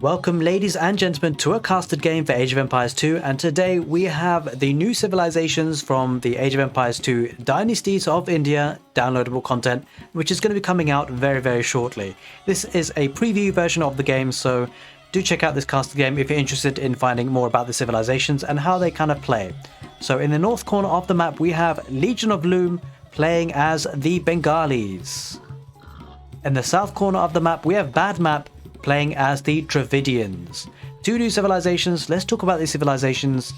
Welcome ladies and gentlemen to a casted game for Age of Empires 2, and today we have the new civilizations from the Age of Empires 2 Dynasties of India downloadable content, which is going to be coming out very shortly. This is a preview version of the game, so do check out this casted game if you're interested in finding more about the civilizations and how they kind of play. So in the north corner of the map we have Legion of Loom playing as the Bengalis. In the south corner of the map we have Bad Map playing as the Dravidians. Two new civilizations. Let's talk about these civilizations.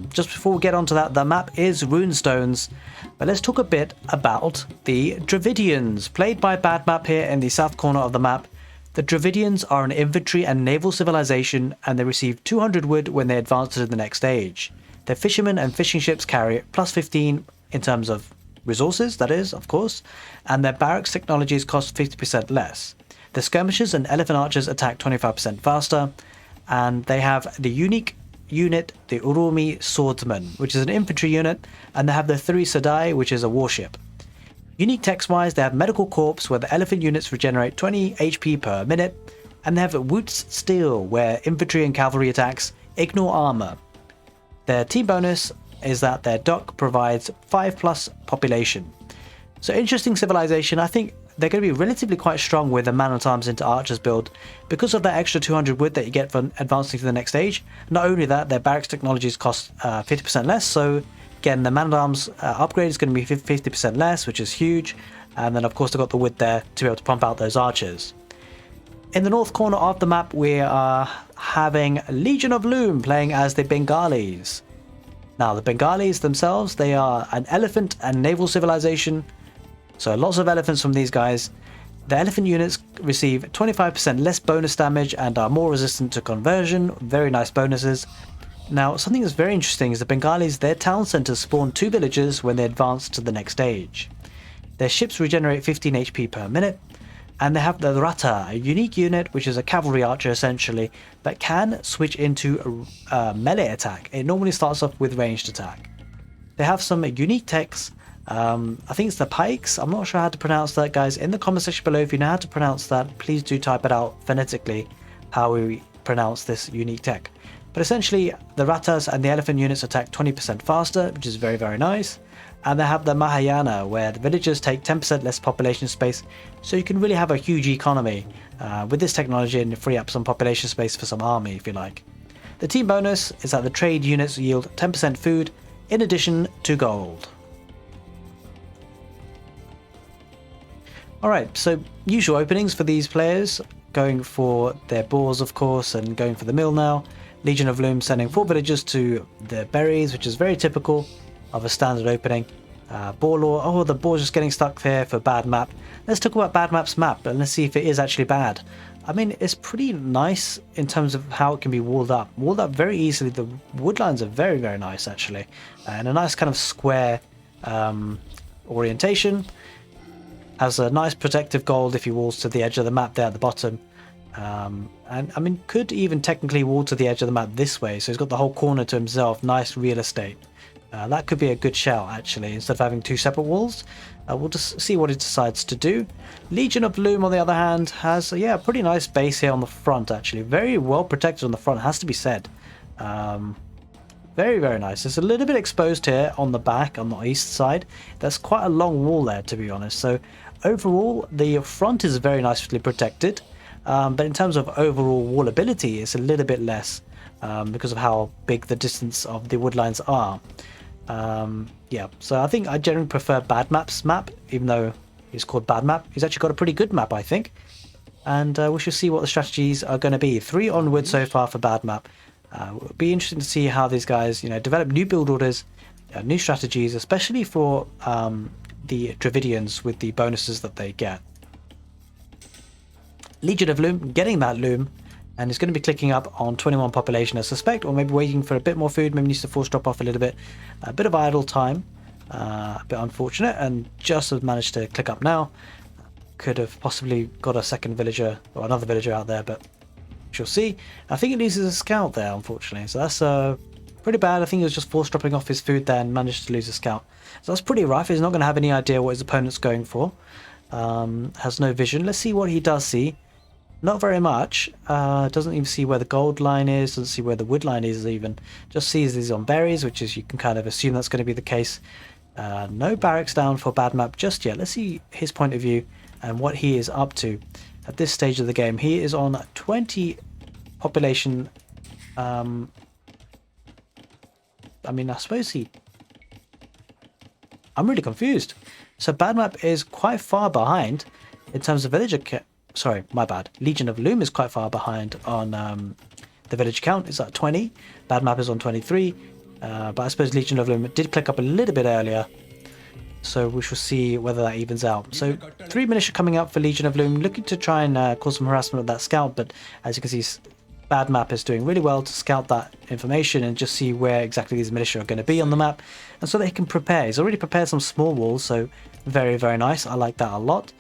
Just before we get onto that, the map is runestones, but let's talk a bit about the Dravidians, played by Bad Map here in the south corner of the map. The Dravidians are an infantry and naval civilization, and they receive 200 wood when they advance to the next stage. Their fishermen and fishing ships carry plus 15 in terms of resources, that is, of course, and their barracks technologies cost 50% less. The skirmishers and elephant archers attack 25% faster, and they have the unique unit, the Urumi Swordsman, which is an infantry unit, and they have the 3 Sadai, which is a warship. Unique text-wise, they have Medical Corps, where the elephant units regenerate 20 HP per minute, and they have Woot's Steel, where infantry and cavalry attacks ignore armor. Their team bonus is that their dock provides 5+ population. So interesting civilization. I think they're going to be relatively quite strong with a man-at-arms into archers build because of that extra 200 wood that you get for advancing to the next stage. Not only that, their barracks technologies cost 50% less, so again the man-at-arms upgrade is going to be 50% less, which is huge. And then of course they've got the wood there to be able to pump out those archers. In the north corner of the map we are having Legion of Loom playing as the Bengalis. Now the Bengalis themselves, they are an elephant and naval civilization. So lots of elephants from these guys. The elephant units receive 25% less bonus damage and are more resistant to conversion. Very nice bonuses. Now something that's very interesting is the Bengalis, their town centers spawn 2 villagers when they advance to the next stage. Their ships regenerate 15 HP per minute. And they have the Rata, a unique unit which is a cavalry archer essentially, that can switch into a melee attack. It normally starts off with ranged attack. They have some unique techs. I think it's the pikes. I'm not sure how to pronounce that, guys. In the comment section below, if you know how to pronounce that, please do type it out phonetically how we pronounce this unique tech. But essentially the Ratas and the elephant units attack 20% faster, which is very nice. And they have the Mahayana, where the villagers take 10% less population space, so you can really have a huge economy with this technology and free up some population space for some army if you like. The team bonus is that the trade units yield 10% food in addition to gold. Alright, so usual openings for these players, going for their boars of course and going for the mill now. Legion of Loom sending 4 villagers to the berries, which is very typical of a standard opening. Boar lore, oh the boar's just getting stuck there for Bad Map. Let's talk about Bad Map's map and let's see if it is actually bad. I mean, it's pretty nice in terms of how it can be walled up. Walled up very easily. The woodlines are very nice actually. And a nice kind of square orientation. Has a nice protective gold if he walls to the edge of the map there at the bottom. And I mean, could even technically wall to the edge of the map this way, so he's got the whole corner to himself, nice real estate. That could be a good shout actually, instead of having 2 separate walls. We'll just see what he decides to do. Legion of Loom on the other hand has a pretty nice base here on the front actually. Very well protected on the front, has to be said. Very nice. It's a little bit exposed here on the back, on the east side. That's quite a long wall there to be honest. So overall the front is very nicely protected. But in terms of overall wallability, it's a little bit less because of how big the distance of the woodlines are. So I think I generally prefer Bad Map's map, even though he's called Bad Map. He's actually got a pretty good map, I think. And we shall see what the strategies are going to be. 3 onward so far for Bad Map. It'll be interesting to see how these guys, develop new build orders, new strategies, especially for the Dravidians with the bonuses that they get. Legion of Loom getting that loom, and it's going to be clicking up on 21 population I suspect, or maybe waiting for a bit more food, maybe needs to force drop off a little bit. A bit of idle time, a bit unfortunate, and just has managed to click up now. Could have possibly got a second villager or another villager out there, but we'll see. I think he loses a scout there unfortunately, so that's pretty bad. I think he was just force dropping off his food there and managed to lose a scout. So that's pretty rough. He's not going to have any idea what his opponent's going for. Has no vision. Let's see what he does see. Not very much. Doesn't even see where the gold line is, doesn't see where the wood line is even. Just sees these on berries, which is, you can kind of assume that's going to be the case. No barracks down for Bad Map just yet. Let's see his point of view and what he is up to at this stage of the game. He is on 20 population. I mean, I suppose I'm really confused. So Bad Map is quite far behind in terms of villager sorry, my bad. Legion of Loom is quite far behind on the village count. It's at 20. Bad Map is on 23. But I suppose Legion of Loom did click up a little bit earlier. So we shall see whether that evens out. So 3 militia coming up for Legion of Loom, looking to try and cause some harassment of that scout. But as you can see, Bad Map is doing really well to scout that information and just see where exactly these militia are going to be on the map. And so they can prepare. He's already prepared some small walls, so very, very nice. I like that a lot.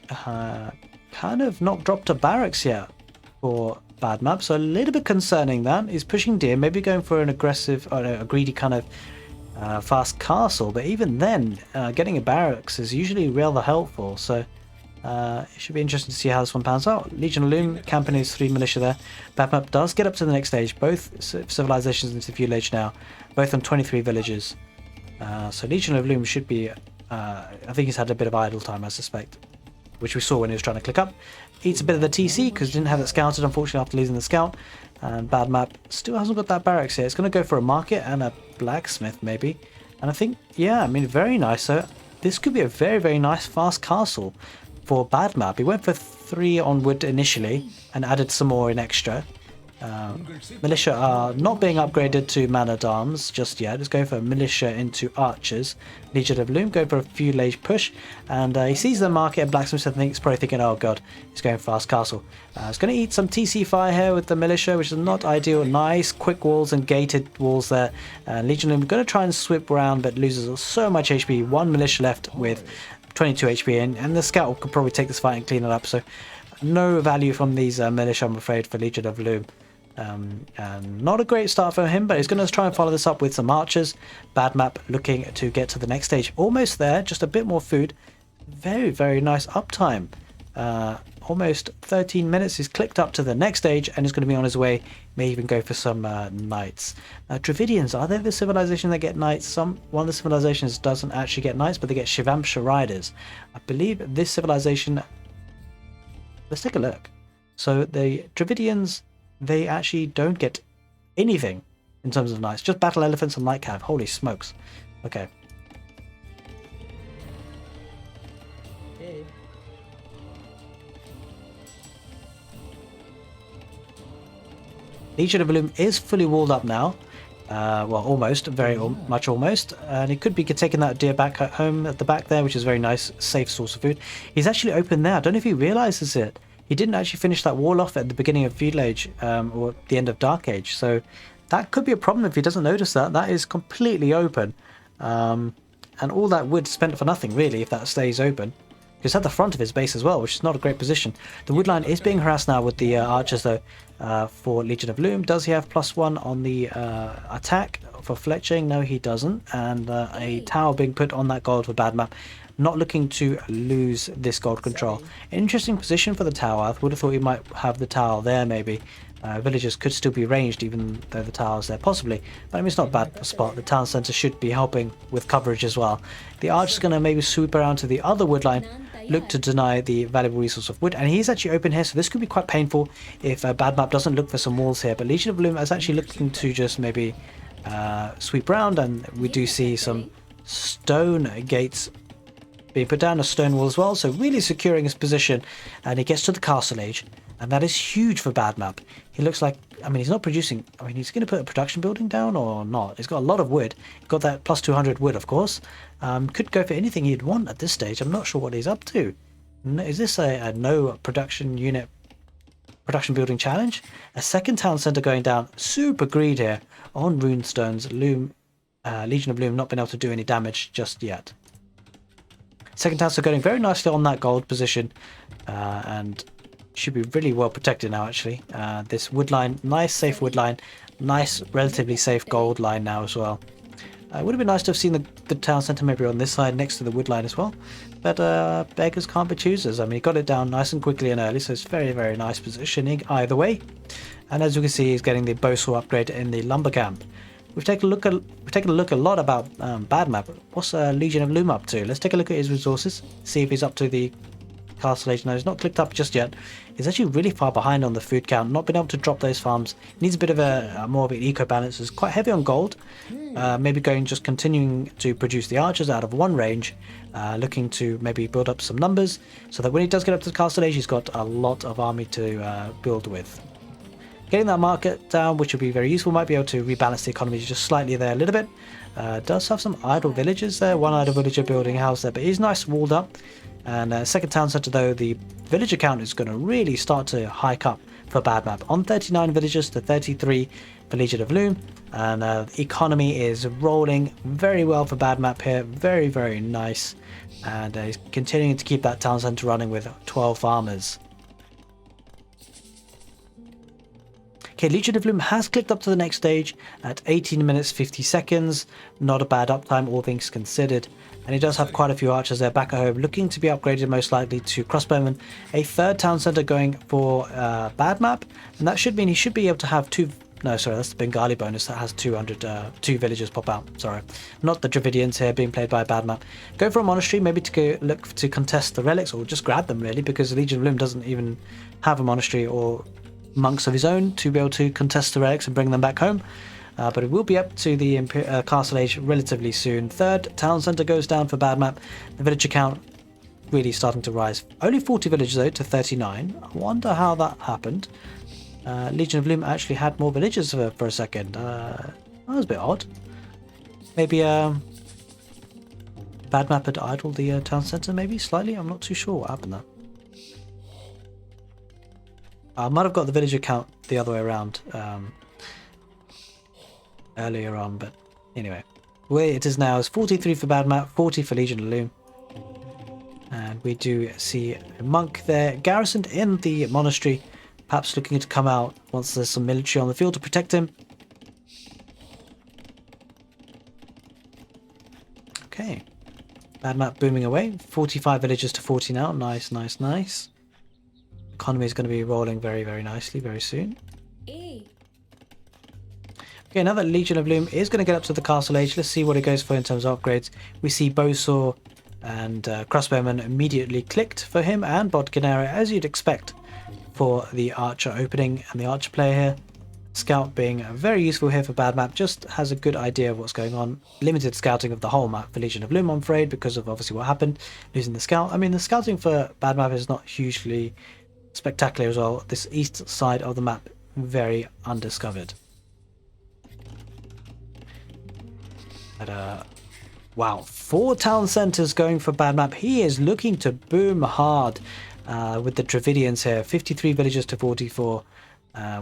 Kind of not dropped a barracks yet for Bad Map, so a little bit concerning that. He's pushing deer, maybe going for an aggressive, or a greedy kind of fast castle, but even then, getting a barracks is usually rather helpful, so it should be interesting to see how this one pans out. Legion of Loom camping his 3 militia there. Bad Map does get up to the next stage, both civilizations into village now, both on 23 villages. So Legion of Loom should be, I think he's had a bit of idle time, I suspect, which we saw when he was trying to click up. Eats a bit of the TC because he didn't have it scouted, unfortunately, after losing the scout. And Bad Map still hasn't got that barracks here. It's going to go for a market and a blacksmith, maybe. And I think, yeah, I mean, very nice. So this could be a very, very nice fast castle for Bad Map. He went for 3 on wood initially and added some more in extra. Militia are not being upgraded to man-at-arms just yet. It's going for militia into archers. Legion of Loom going for a few lage push, and he sees the market and blacksmith and thinks, probably thinking, oh god, he's going fast castle. He's going to eat some TC fire here with the militia, which is not ideal. Nice quick walls and gated walls there. Legion of Loom going to try and sweep around, but loses so much HP. 1 militia left with 22 HP, and the scout could probably take this fight and clean it up. So no value from these militia, I'm afraid, for Legion of Loom. And not a great start for him, but he's going to try and follow this up with some archers. Bad Map looking to get to the next stage. Almost there, just a bit more food. Very, very nice uptime. Almost 13 minutes. He's clicked up to the next stage and is going to be on his way. May even go for some knights. Dravidians, are they the civilization that get knights? One of the civilizations doesn't actually get knights, but they get Shivamsha riders. I believe this civilization... Let's take a look. So the Dravidians... they actually don't get anything in terms of knights, just battle elephants and light cav. Holy smokes. Okay. Legion of Loom is fully walled up now. Well, almost, very much almost. And he could be taking that deer back at home at the back there, which is very nice, safe source of food. He's actually open there. I don't know if he realizes it. He didn't actually finish that wall off at the beginning of Feudal Age, or the end of Dark Age, so that could be a problem if he doesn't notice that. That is completely open, and all that wood spent for nothing, really, if that stays open. He's at the front of his base as well, which is not a great position. The wood line is being harassed now with the archers, though, for Legion of Loom. Does he have +1 on the attack for fletching? No, he doesn't, and a tower being put on that gold for Bad Map. Not looking to lose this gold control. Interesting position for the tower. I would have thought he might have the tower there, maybe. Villagers could still be ranged, even though the tower's there, possibly. But I mean, it's not a bad spot. The town centre should be helping with coverage as well. The archer's going to maybe swoop around to the other wood line, look to deny the valuable resource of wood. And he's actually open here, so this could be quite painful if Bad Map doesn't look for some walls here. But Legion of Loom is actually looking to just maybe sweep around, and we do see some stone gates being put down, a stone wall as well, so really securing his position. And he gets to the castle age, and that is huge for Bad Map. He looks like, I mean, he's not producing, I mean, he's going to put a production building down or not. He's got a lot of wood. He's got that +200 wood, of course. Could go for anything he'd want at this stage. I'm not sure what he's up to. Is this a no production unit, production building challenge? A second town centre going down. Super greed here on runestones. Legion of Loom not been able to do any damage just yet. Second town, so going very nicely on that gold position, and should be really well protected now, actually. This wood line, nice safe wood line, nice relatively safe gold line now as well. It would have been nice to have seen the town centre maybe on this side next to the wood line as well. but beggars can't be choosers. I mean, he got it down nice and quickly and early, so it's very, very nice positioning either way. And as you can see, he's getting the bowsaw upgrade in the lumber camp. We've taken a look a lot about Bad Map. What's Legion of Loom up to? Let's take a look at his resources, see if he's up to the castle age. No, he's not clicked up just yet. He's actually really far behind on the food count, not been able to drop those farms. He needs a bit of a more of an eco balance. He's quite heavy on gold. Maybe just continuing to produce the archers out of one range, looking to maybe build up some numbers so that when he does get up to the castle age, he's got a lot of army to build with. Getting that market down, which would be very useful, might be able to rebalance the economy just slightly there a little bit. Does have some idle villagers there, one idle villager building a house there, but he's nice walled up. And second town centre though, the villager count is going to really start to hike up for Bad Map. On 39 villagers to 33 for Legion of Loom. And the economy is rolling very well for Bad Map here, very, very nice. And he's continuing to keep that town centre running with 12 farmers. Okay, Legion of Loom has clicked up to the next stage at 18 minutes 50 seconds. Not a bad uptime, all things considered. And he does have quite a few archers there back at home, looking to be upgraded most likely to crossbowmen. A third town centre going for Bad Map, and that should mean he should be able to have two. No, sorry, that's the Bengali bonus that has 2 villagers pop out. Sorry, not the Dravidians here being played by Bad Map. Go for a monastery, maybe to go look to contest the relics, or just grab them really, because Legion of Loom doesn't even have a monastery or monks of his own to be able to contest the relics and bring them back home. But it will be up to the castle age relatively soon. Third town centre goes down for Bad Map. The villager count really starting to rise. Only 40 villagers though to 39. I wonder how that happened. Legion of Loom actually had more villagers for a second. That was a bit odd. Maybe Bad Map had idled the town centre maybe slightly. I'm not too sure what happened there. I might have got the villager count the other way around earlier on, but anyway. Where it is now is 43 for Bad Map, 40 for Legion of Loom. And we do see a monk there garrisoned in the monastery, perhaps looking to come out once there's some military on the field to protect him. Okay. Bad Map booming away. 45 villagers to 40 now. Nice, nice, nice. Economy is going to be rolling very, very nicely very soon. Okay, now that Legion of Loom is going to get up to the castle age, let's see what it goes for in terms of upgrades. We see bowsaw and crossbowman immediately clicked for him, and bodkinera as you'd expect for the archer opening and the archer player here. Scout being very useful here for Bad Map, just has a good idea of what's going on. Limited scouting of the whole map for Legion of Loom, I'm afraid, because of obviously what happened, losing the scout. I mean, the scouting for Bad Map is not hugely spectacular as well. This east side of the map, very undiscovered. But, wow, 4 town centres going for Bad Map. He is looking to boom hard with the Dravidians here. 53 villagers to 44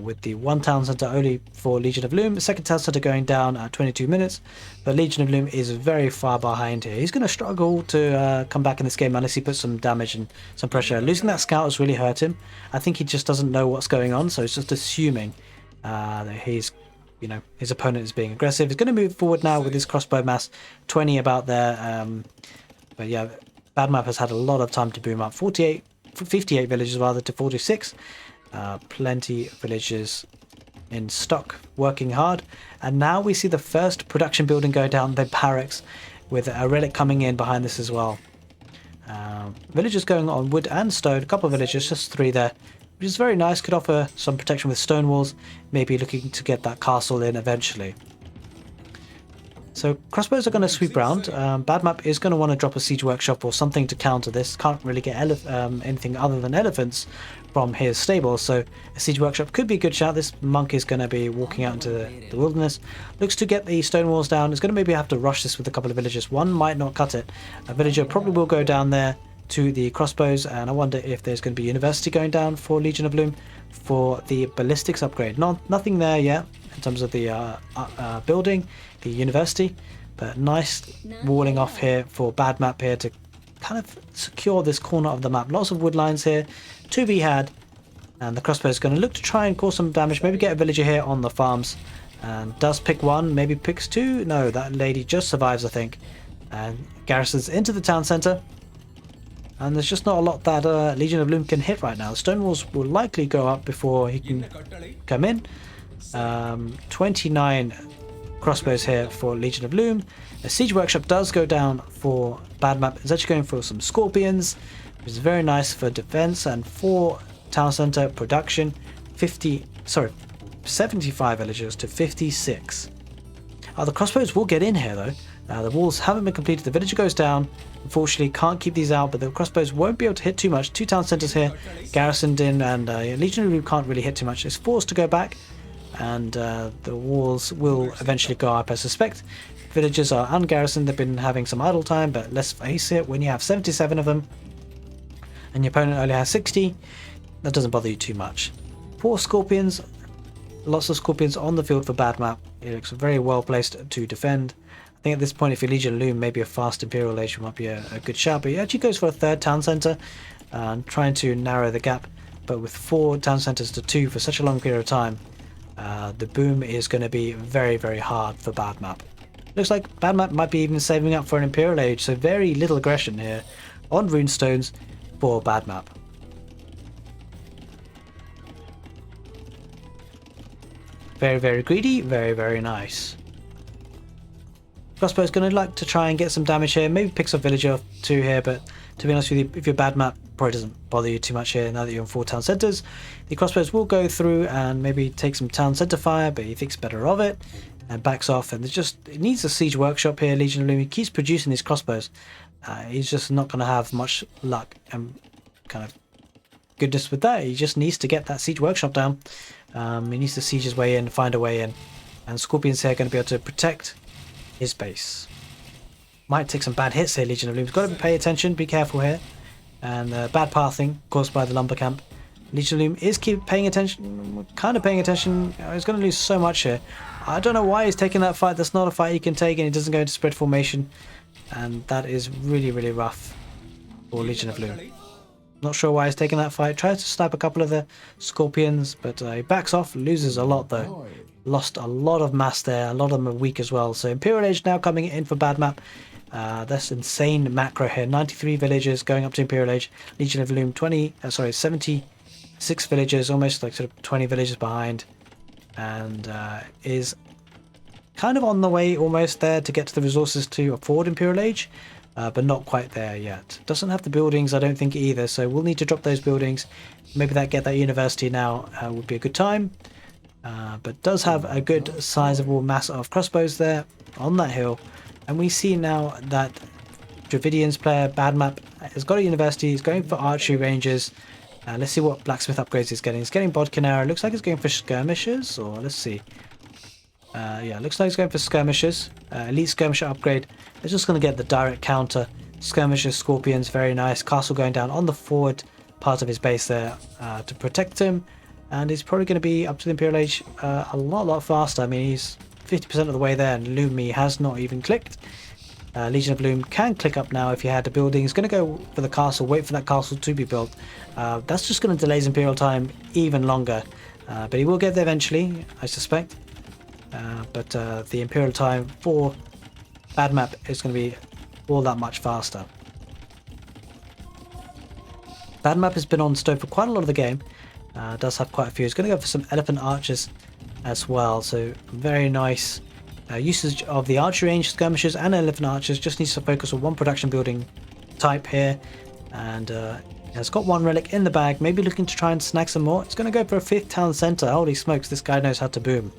with the 1 town centre only for Legion of Loom. The second town centre going down at 22 minutes. But Legion of Loom is very far behind here. He's going to struggle to come back in this game unless he puts some damage and some pressure. Losing that scout has really hurt him. I think he just doesn't know what's going on, so he's just assuming that he's, you know, his opponent is being aggressive. He's going to move forward now with his crossbow mass, 20 about there. But yeah, Bad Map has had a lot of time to boom up. 58 villagers rather to 46. Plenty of villagers in stock, working hard. And now we see the first production building go down, the barracks, with a relic coming in behind this as well. Villagers going on wood and stone, a couple of villagers, just 3 there, which is very nice. Could offer some protection with stone walls, maybe looking to get that castle in eventually. So crossbows are going to sweep round. Bad Map is going to want to drop a siege workshop or something to counter this. Can't really get anything other than elephants from his stable, so a siege workshop could be a good shout. This monk is going to be walking out into the wilderness. Looks to get the stone walls down. It's going to maybe have to rush this with a couple of villagers. One might not cut it. A villager probably will go down there to the crossbows, and I wonder if there's going to be university going down for Legion of Loom for the ballistics upgrade. Nothing there yet in terms of the building, the university, but nice walling off here for Bad Map here to kind of secure this corner of the map. Lots of wood lines here to be had, and the crossbow is going to look to try and cause some damage, maybe get a villager here on the farms, and does pick 1, maybe picks 2. No, that lady just survives, I think, and garrisons into the town centre. And there's just not a lot that Legion of Loom can hit right now. The stone walls will likely go up before he can come in. 29 crossbows here for Legion of Loom. A siege workshop does go down for bad map. It's actually going for some scorpions, which is very nice for defense, and 4 town center production. 75 villagers to 56. The crossbows will get in here though. The walls haven't been completed. The villager goes down. Unfortunately, can't keep these out, but the crossbows won't be able to hit too much. 2 town centers here, garrisoned in, and Legion of Loom can't really hit too much. It's forced to go back, and the walls will eventually go up, I suspect. Villagers are ungarrisoned. They've been having some idle time, but let's face it, when you have 77 of them, and your opponent only has 60, that doesn't bother you too much. 4 scorpions, lots of scorpions on the field for bad map. It looks very well placed to defend. I think at this point, if you Legion of Loom, maybe a fast Imperial Age might be a good shout, but he actually goes for a 3rd town centre, trying to narrow the gap. But with 4 town centres to 2 for such a long period of time, the boom is going to be very, very hard for bad map. Looks like bad map might be even saving up for an Imperial Age, so very little aggression here on runestones for bad map. Very, very greedy, very, very nice. Crossbow's going to like to try and get some damage here, maybe picks up villager or 2 here, but to be honest with you, if you're bad map, probably doesn't bother you too much here now that you're in 4 town centres. The crossbows will go through and maybe take some town centre fire, but he thinks better of it and backs off. And it needs a siege workshop here. Legion of Loom, he keeps producing these crossbows. He's just not going to have much luck and kind of goodness with that. He just needs to get that siege workshop down. He needs to siege his way in, find a way in, and Scorpions here are going to be able to protect his base. Might take some bad hits here, Legion of Loom's got to pay attention, be careful here. And bad pathing caused by the lumber camp. Legion of Loom is paying attention, kind of paying attention. He's going to lose so much here. I don't know why he's taking that fight. That's not a fight he can take, and he doesn't go into spread formation. And that is really, really rough for Legion of Loom. Not sure why he's taking that fight. Tries to snipe a couple of the Scorpions, but he backs off, loses a lot though. Lost a lot of mass there. A lot of them are weak as well. So Imperial Age now coming in for bad map. That's insane macro here. 93 villagers going up to Imperial Age. Legion of Loom 76 villagers, almost like sort of 20 villagers behind, and is kind of on the way almost there to get to the resources to afford Imperial Age, but not quite there yet. Doesn't have the buildings, I don't think, either, so we'll need to drop those buildings. Maybe get that university now would be a good time, but does have a good sizable mass of crossbows there on that hill. And we see now that Dravidians player bad map has got a university. He's going for archery ranges. Let's see what blacksmith upgrades he's getting. He's getting bodkin arrow. Looks like he's going for skirmishers, or let's see. Yeah, looks like he's going for skirmishers. Elite skirmisher upgrade. He's just going to get the direct counter. Skirmishers, scorpions, very nice. Castle going down on the forward part of his base there to protect him. And he's probably going to be up to the Imperial Age a lot faster. I mean, he's 50% of the way there, and Loomy has not even clicked. Legion of Loom can click up now if he had a building. He's going to go for the castle, wait for that castle to be built. That's just going to delay his Imperial time even longer. But he will get there eventually, I suspect. But the Imperial time for bad map is going to be all that much faster. Bad map has been on stove for quite a lot of the game. Does have quite a few. He's going to go for some elephant archers as well, so very nice usage of the archery range, skirmishers and elephant archers. Just needs to focus on one production building type here, and has got 1 relic in the bag, maybe looking to try and snag some more. It's going to go for a 5th town centre. Holy smokes, this guy knows how to boom.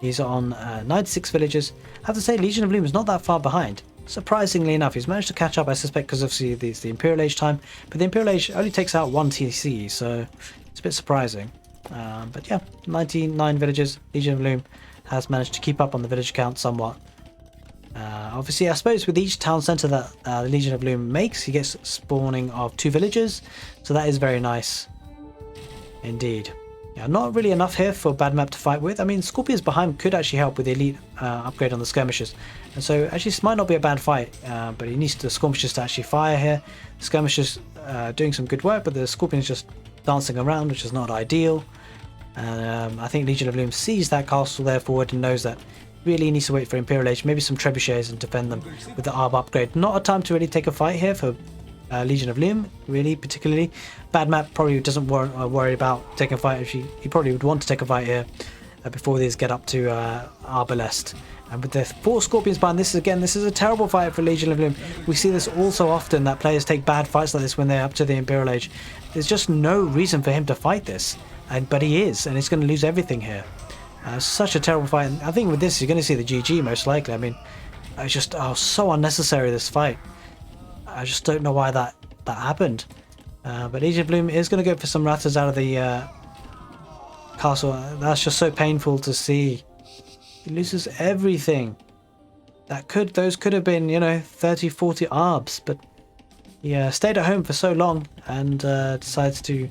He's on 96 villagers. I have to say, Legion of Loom is not that far behind. Surprisingly enough, he's managed to catch up, I suspect, because obviously it's the Imperial Age time, but the Imperial Age only takes out 1 TC, so it's a bit surprising. But yeah, 99 villagers. Legion of Loom has managed to keep up on the village count somewhat. Obviously, I suppose with each town centre that the Legion of Loom makes, he gets spawning of 2 villagers, so that is very nice indeed. Yeah, not really enough here for bad map to fight with. I mean, Scorpions behind could actually help with the elite upgrade on the skirmishers, and so actually this might not be a bad fight, but he needs the skirmishers to actually fire here. Skirmishers doing some good work, but the Scorpions just dancing around, which is not ideal. And I think Legion of Loom sees that castle there forward and knows that really needs to wait for Imperial Age, maybe some trebuchets and defend them with the arb upgrade. Not a time to really take a fight here for Legion of Loom, really, particularly. Bad map probably doesn't worry about taking a fight. Actually, he probably would want to take a fight here before these get up to Arbalest. And with the 4 Scorpions behind, this is a terrible fight for Legion of Loom. We see this all so often, that players take bad fights like this when they're up to the Imperial Age. There's just no reason for him to fight this, but he is, and he's going to lose everything here. Such a terrible fight. And I think with this, you're going to see the GG most likely. I mean, it's just so unnecessary, this fight. I just don't know why that happened. But Legion of Loom is going to go for some ratters out of the castle. That's just so painful to see. He loses everything. Those could have been, 30, 40 arbs, but he stayed at home for so long and decides to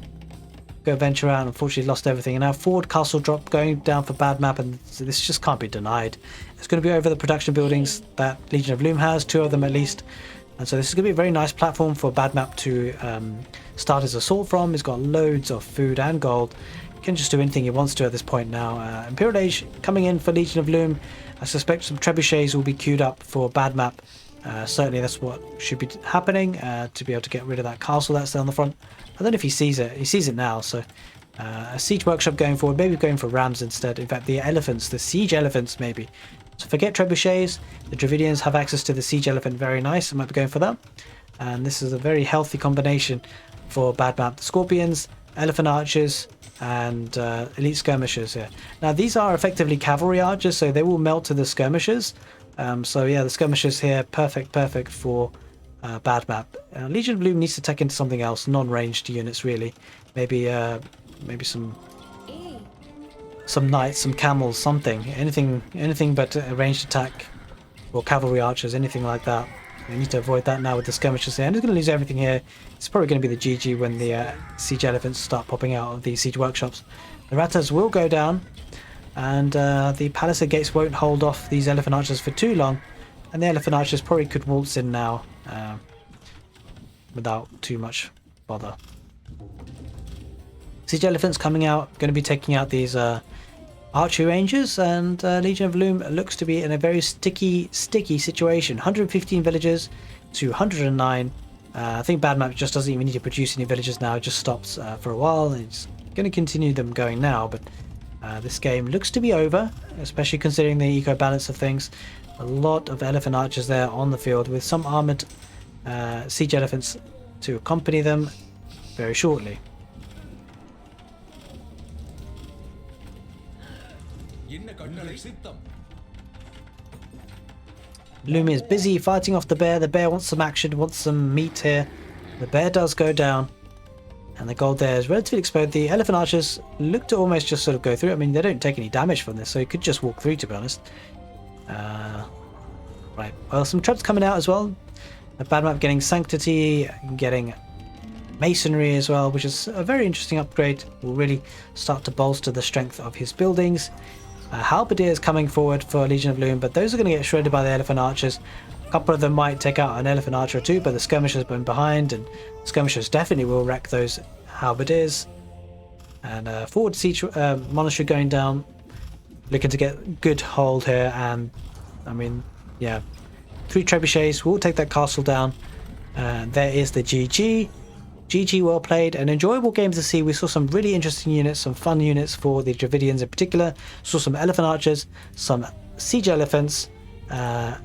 go venture out, and unfortunately lost everything. And now forward castle drop going down for bad map, and this just can't be denied. It's going to be over the production buildings that Legion of Loom has, 2 of them at least. And so this is going to be a very nice platform for bad map to start his assault from. He's got loads of food and gold. He can just do anything he wants to at this point now. Imperial Age coming in for Legion of Loom. I suspect some trebuchets will be queued up for bad map. Certainly that's what should be happening to be able to get rid of that castle that's there on the front. I don't know if he sees it. He sees it now. So a siege workshop going forward. Maybe going for rams instead. In fact, the elephants, the siege elephants maybe. So forget trebuchets. The Dravidians have access to the siege elephant. Very nice. I might be going for that. And this is a very healthy combination for bad map. The Scorpions, elephant archers, and elite skirmishers here. Now these are effectively cavalry archers, so they will melt to the skirmishers. So yeah, the skirmishers here, perfect for bad map. Legion of Loom needs to take into something else, non-ranged units really. Maybe some knights, some camels, something, anything but a ranged attack or cavalry archers, anything like that. We need to avoid that now with the skirmishers here. And he's going to lose everything here. It's probably going to be the GG when the siege elephants start popping out of the siege workshops. The ratters will go down, and the palisade gates won't hold off these elephant archers for too long. And the elephant archers probably could waltz in now without too much bother. Siege elephants coming out, going to be taking out these archery rangers, and Legion of Loom looks to be in a very sticky situation. 115 villagers to 109. I think bad map just doesn't even need to produce any villagers now. It just stops for a while. It's going to continue them going now, but this game looks to be over, especially considering the eco balance of things. A lot of elephant archers there on the field with some armored siege elephants to accompany them very shortly. Loom is busy fighting off the bear. The bear wants some action, wants some meat here. The bear does go down, and the gold there is relatively exposed. The elephant archers look to almost just sort of go through. I mean, they don't take any damage from this, so you could just walk through, to be honest. Right, well, some traps coming out as well. The bad map getting sanctity, getting masonry as well, which is a very interesting upgrade. Will really start to bolster the strength of his buildings. Halberdiers coming forward for Legion of Loom, but those are going to get shredded by the elephant archers. A couple of them might take out an elephant archer or two, but the skirmishers have been behind, and skirmishers definitely will wreck those halberdiers. And forward siege monastery going down, looking to get good hold here, and I mean, yeah, 3 trebuchets will take that castle down. And there is the GG. GG, well played. An enjoyable game to see. We saw some really interesting units, some fun units for the Dravidians in particular. Saw some elephant archers, some siege elephants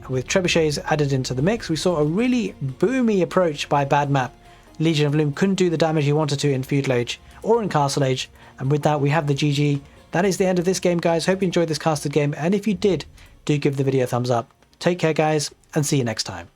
with trebuchets added into the mix. We saw a really boomy approach by bad map. Legion of Loom couldn't do the damage he wanted to in feudal age or in castle age, and with that we have the GG. That is the end of this game, guys. Hope you enjoyed this casted game, and if you did, do give the video a thumbs up. Take care, guys, and see you next time.